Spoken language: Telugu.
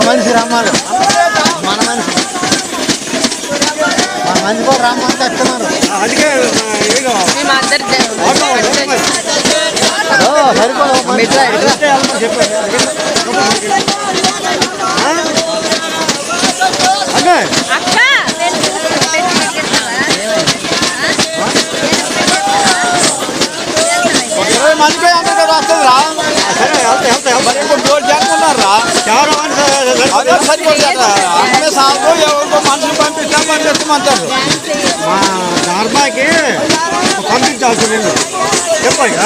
మనిషి రమ్మను మన మనిషి కూడా రమ్మని తెస్తున్నారు. మంచిగా వస్తుంది రా. మరి ఇంకో జోడు చేస్తున్నారా సరిపోతారా? అన్నీ సాగు ఎవరికో మనుషులు పంపిస్తామంటారు. మా నార్మాకి పంపించాల్సి నేను చెప్పండి.